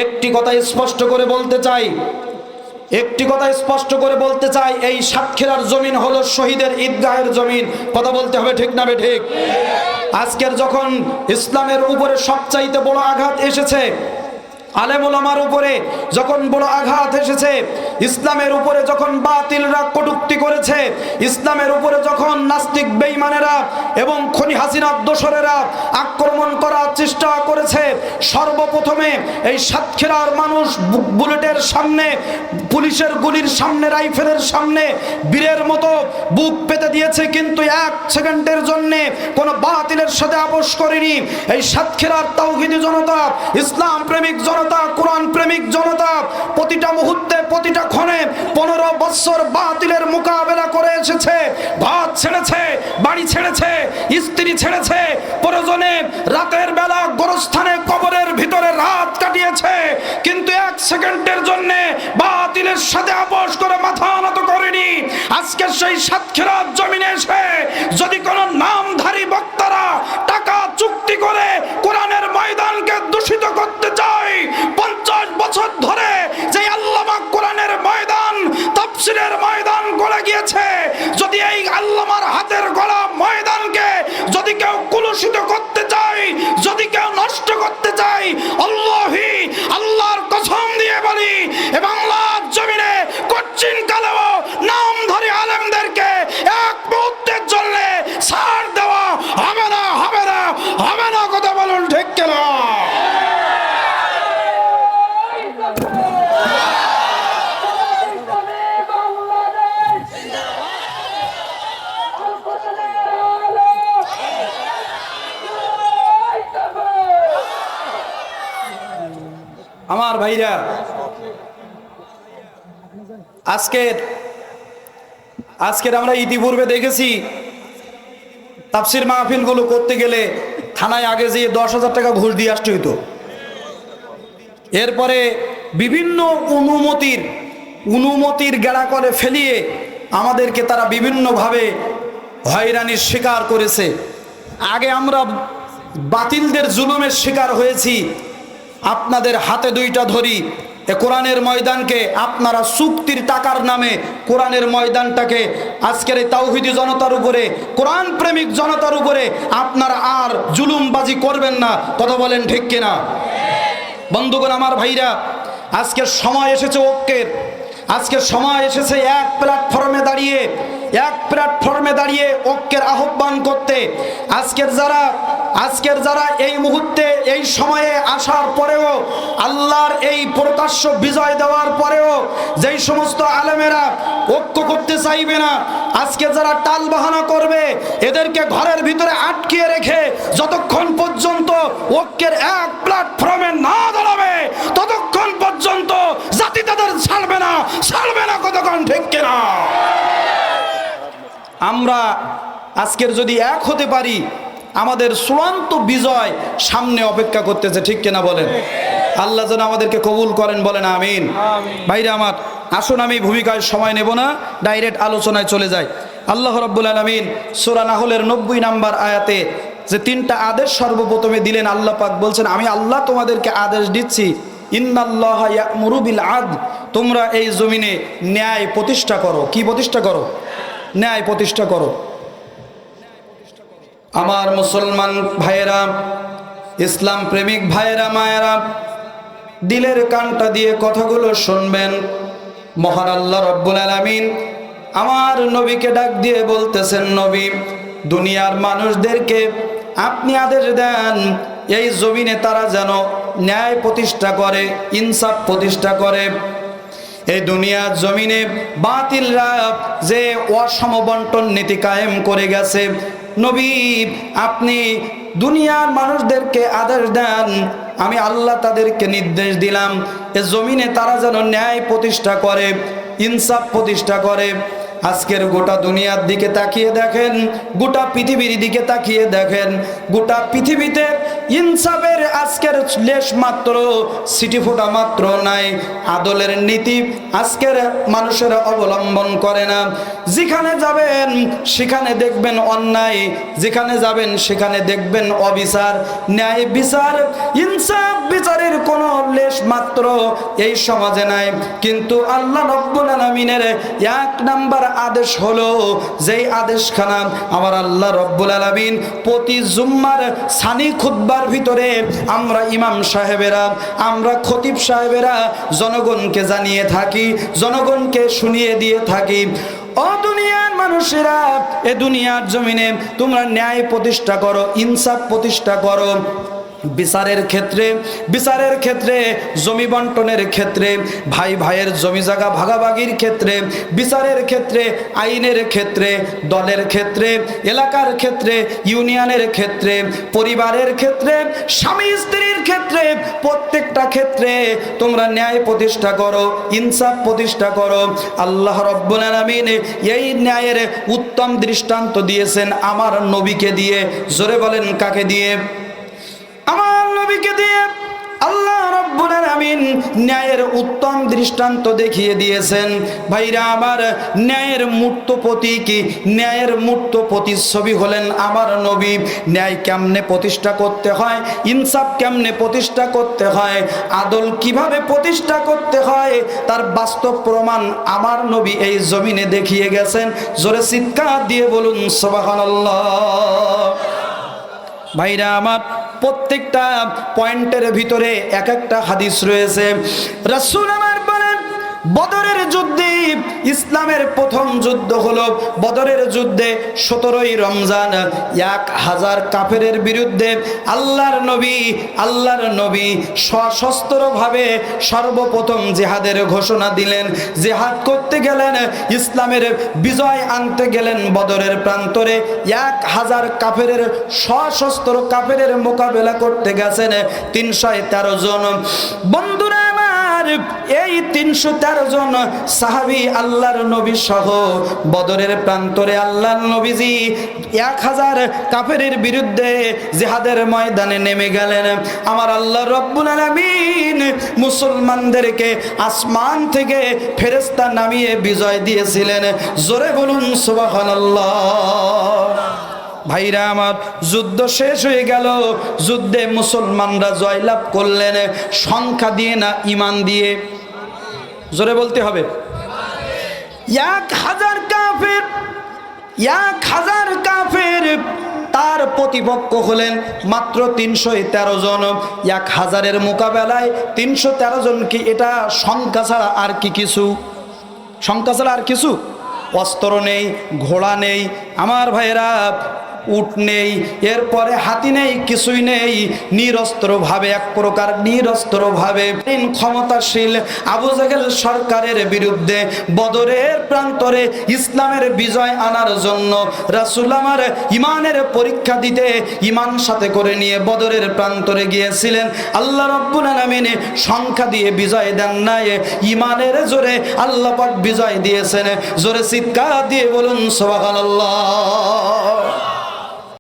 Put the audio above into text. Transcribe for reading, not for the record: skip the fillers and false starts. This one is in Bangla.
একটি কথা স্পষ্ট করে বলতে চাই, এই সাতক্ষীরার জমিন হলো শহীদের ঈদগাহের জমিন। কথা বলতে হবে, ঠিক না বেঠিক? আজকের যখন ইসলামের উপরে সবচাইতে বড় আঘাত এসেছে, আলেম ওলামার উপরে যখন বড় আঘাত এসেছে, ইসলামের উপরে যখন বাতিলরা কটূক্তি করেছে, ইসলামের উপরে যখন নাস্তিক বেঈমানেরা এবং খনি হাসিনার দোসরেরা আক্রমণ করার চেষ্টা করেছে, সর্বপ্রথমে এই সাতক্ষীরার মানুষ বুলেটের সামনে, পুলিশের গুলির সামনে, রাইফেলের সামনে বীরের মতো বুক পেতে দিয়েছে, কিন্তু এক সেকেন্ডের জন্য কোনো বাতিলের সাথে আপোষ করেনি। এই সাতক্ষীরার তাওহীদি জনতা, ইসলাম প্রেমিক জনতা, কোরআন প্রেমিক জনতা প্রতিটা মুহূর্তে, প্রতিটা ক্ষণে 15 বছর বাতিলের মোকাবেলা করে এসেছে। ভাত ছেড়েছে, বাড়ি ছেড়েছে, স্ত্রী ছেড়েছে, প্রয়োজনে রাতের বেলা গোরস্থানে কবরের ভিতরে রাত কাটিয়েছে, কিন্তু এক সেকেন্ডের জন্য বাতিলের সাথে আপোষ করে মাথা নত করেনি। আজকে সেই সাতক্ষীরার জমিনে এসে যদি কোনো নামধারী বক্তারা টাকা চুক্তি করে কোরআনের ময়দানকে দূষিত করতে চায়, 50 বছর ধরে যে আল্লামা কোরআনের ময়দান, তাফসীরের ময়দান গড়ে গিয়েছে, যদি এই আল্লামার হাতের গড়া ময়দানকে যদি কেউ কুলুষিত করতে চায়, যদি কেউ নষ্ট করতে চায়, আল্লাহি, আল্লাহর কসম দিয়ে বলি, এ বাংলার জমিনে কঠিন কালেও নামধারী আলেমদেরকে এক মুহূর্তের জন্য ছাড় দেওয়া হবে না, হবে না, হবে না। কথা বলুন, ঠিক কিনা? আমার ভাইরা, আজকের আমরা ইতিপূর্বে দেখেছি তাফসীর মাহফিলগুলো করতে গেলে থানায় আগে যেয়ে 10,000 টাকা ঘুষ দিয়ে আসতে হইতো। এরপরে বিভিন্ন অনুমতির গেড়া করে ফেলিয়ে আমাদেরকে তারা বিভিন্নভাবে হয়রানির শিকার করেছে। আগে আমরা বাতিলদের জুলুমের শিকার হয়েছি। আপনাদের হাতে দুইটা ধরি, এ কোরআনের ময়দানকে আপনারা চুক্তির টাকার নামে কোরআনের ময়দানটাকে আজকের এই তাওহীদি জনতার উপরে, কোরআন প্রেমিক জনতার উপরে আপনারা আর জুলুমবাজি করবেন না। কথা বলেন, ঠিক কিনা? বন্ধুগণ, আমার ভাইরা, আজকের সময় এসেছে ঐক্যের, আজকের সময় এসেছে এক প্ল্যাটফর্মে দাঁড়িয়ে ঐক্যের আহ্বান করতে। আজকের যারা এই মুহূর্তে এই সময়ে আসার পরেও, আল্লাহর এই প্রকাশ্য বিজয় দেওয়ার পরেও যেই সমস্ত আলেমেরা ঐক্য করতে চাইবে না, আজকে যারা টালবাহানা করবে, এদেরকে ঘরের ভিতরে আটকিয়ে রেখে যতক্ষণ পর্যন্ত ঐক্যের এক প্ল্যাটফর্মে না দাঁড়াবে, ততক্ষণ পর্যন্ত জাতি তাদের ছাড়বে না। কতক্ষণ, ঠিক কিনা? আমরা আজকের যদি এক হতে পারি, আমাদের চূড়ান্ত বিজয় সামনে অপেক্ষা করতেছে, ঠিক কিনা বলেন? আল্লাহ যেন আমাদেরকে কবুল করেন, বলেন আমিন। ভাইরা আমার, আসুন আমি ভূমিকায় সময় নেব না, ডাইরেক্ট আলোচনায় চলে যাই। আল্লাহ রাব্বুল আলামিন সূরা নাহলের 90 নম্বর আয়াতে যে 3টা আদেশ সর্বপ্রথমে দিলেন, আল্লাহ পাক বলছেন, আমি আল্লাহ তোমাদেরকে আদেশ দিচ্ছি, ইন্নাল্লাহা ইয়া'মুরু বিল আদল, তোমরা এই জমিনে ন্যায় প্রতিষ্ঠা করো। কি প্রতিষ্ঠা করো? ন্যায় প্রতিষ্ঠা করো। আমার মুসলমান ভাইয়েরা, ইসলাম প্রেমিক ভাইয়েরা, মায়েরা, দিলের কানটা দিয়ে কথাগুলো শুনবেন। মহান আল্লাহ রাব্বুল আলামিন আমার নবীকে ডাক দিয়ে বলতেছেন, নবী, দুনিয়ার মানুষদেরকে আপনি আদেশ দেন এই জমিনে তারা যেন ন্যায় প্রতিষ্ঠা করে, ইনসাফ প্রতিষ্ঠা করে। এই দুনিয়ার জমিনে বাতিলরা যে অসমবন্টন নীতি কায়েম করে গেছে, নবী আপনি দুনিয়ার মানুষদেরকে আদেশ দেন, আমি আল্লাহ তাদেরকে নির্দেশ দিলাম এ জমিনে তারা যেন ন্যায় প্রতিষ্ঠা করে, ইনসাফ প্রতিষ্ঠা করে। আজকের গোটা দুনিয়ার দিকে তাকিয়ে দেখেন, গোটা পৃথিবীর দিকে তাকিয়ে দেখেন, গোটা পৃথিবীতে ইনসাফের আজকের লেশ মাত্র, সিটি ফোটা মাত্র নাই। আদলের নীতি আজকের মানুষেরা অবলম্বন করে না। যেখানে যাবেন সেখানে দেখবেন অন্যায়, যেখানে যাবেন সেখানে দেখবেন অবিচার। ন্যায় বিচার ইনসাফ বিচারের কোনো লেশ মাত্র এই সমাজে নাই। কিন্তু আল্লাহ রাব্বুল আলামিনের এক নাম্বার আদেশ হলো, যেই আদেশখানা আমার আল্লাহ রাব্বুল আলামিন প্রতি জুম্মার সানি খুতবার ভিতরে আমরা ইমাম সাহেবেরা, আমরা খতিব সাহেবেরা জনগণকে জানিয়ে থাকি, জনগণকে শুনিয়ে দিয়ে থাকি, ও দুনিয়ার মানুষেরা, এ দুনিয়ার জমিনে তোমরা ন্যায় প্রতিষ্ঠা করো, ইনসাফ প্রতিষ্ঠা করো। বিচারের ক্ষেত্রে জমি বন্টনের ক্ষেত্রে, ভাই ভাইয়ের জমি জায়গা ভাগাভাগির ক্ষেত্রে, বিচারের ক্ষেত্রে, আইনের ক্ষেত্রে, দলের ক্ষেত্রে, এলাকার ক্ষেত্রে, ইউনিয়নের ক্ষেত্রে, পরিবারের ক্ষেত্রে, স্বামী স্ত্রীর ক্ষেত্রে, প্রত্যেকটা ক্ষেত্রে তোমরা ন্যায় প্রতিষ্ঠা করো, ইনসাফ প্রতিষ্ঠা করো। আল্লাহ রাব্বুল আলামিন এই ন্যায়ের উত্তম দৃষ্টান্ত দিয়েছেন আমার নবীকে দিয়ে। জোরে বলেন কাকে দিয়ে? আমার নবীকে দিয়ে আল্লাহ রাব্বুল আলামিন ন্যায়ের উত্তম দৃষ্টান্ত দেখিয়ে দিয়েছেন। ভাইরা আমার, ন্যায়ের মূর্ত প্রতীক, ন্যায়ের মূর্ত প্রতিচ্ছবি হলেন আমার নবী। ন্যায় কেমনে প্রতিষ্ঠা করতে হয়, ইনসাফ কেমনে প্রতিষ্ঠা করতে হয়, আদল কিভাবে প্রতিষ্ঠা করতে হয়, তার বাস্তব প্রমাণ আমার নবী এই জমিনে দেখিয়ে গেছেন। জোরে চিৎকার দিয়ে বলুন সুবহানাল্লাহ। ভাইরা আমার, প্রত্যেকটা পয়েন্টের ভিতরে এক একটা হাদিস রয়েছে। রাসূল আমার বলেন, বদরের যুদ্ধে, ইসলামের প্রথম যুদ্ধ হলো বদরের যুদ্ধে 17ই রমজান 1000 কাফেরের বিরুদ্ধে আল্লাহর নবী সশস্ত্রভাবে সর্বপ্রথম জিহাদের ঘোষণা দিলেন। জিহাদ করতে গেলেন, ইসলামের বিজয় আনতে গেলেন। বদরের প্রান্তরে 1000 কাফেরের সশস্ত্র কাফেরের মোকাবেলা করতে গেছেন 313 জন। বন্ধুরা আমার, এই 313 জন সাহাবী আল্লাহর নবী সহ বদরের প্রান্তরে আল্লাহর নবীজি 1000 কাফেরের বিরুদ্ধে জিহাদের ময়দানে নেমে গেলেন। আমার আল্লাহ রাব্বুল আলামিন মুসলমানদেরকে আসমান থেকে ফেরেশতা নামিয়ে বিজয় দিয়েছিলেন। জোরে বলুন সুবহানাল্লাহ। ভাইরা আমার, যুদ্ধ শেষ হয়ে গেল। যুদ্ধে মুসলমানরা জয়লাভ করলেন সংখ্যা দিয়ে না, ঈমান দিয়ে। জোরে বলতে হবে। 1000 কাফের, 1000 কাফের, তার প্রতিপক্ষ হলেন মাত্র 313 জন। 1000-এর মোকাবেলায় 313 জন কি এটা সংখ্যা ছাড়া আর কি কিছু? সংখ্যা ছাড়া আর কিছু? অস্ত্র নেই, ঘোড়া নেই আমার ভাইয়েরা, উট নেই, এরপরে হাতি নেই, কিছুই নেই। নিরস্ত্রভাবে, এক প্রকার নিরস্ত্রভাবে ক্ষমতাশীল আবু জেহেল সরকারের বিরুদ্ধে বদরের প্রান্তরে ইসলামের বিজয় আনার জন্য রাসূল আমার ইমানের পরীক্ষা দিতে ইমান সাথে করে নিয়ে বদরের প্রান্তরে গিয়েছিলেন। আল্লাহ রাব্বুল আলামিন সংখ্যা দিয়ে বিজয় দেন নাই, ইমানের জোরে আল্লাহ পাক বিজয় দিয়েছেন। জোরে চিৎকার দিয়ে বলুন সুবহানাল্লাহ।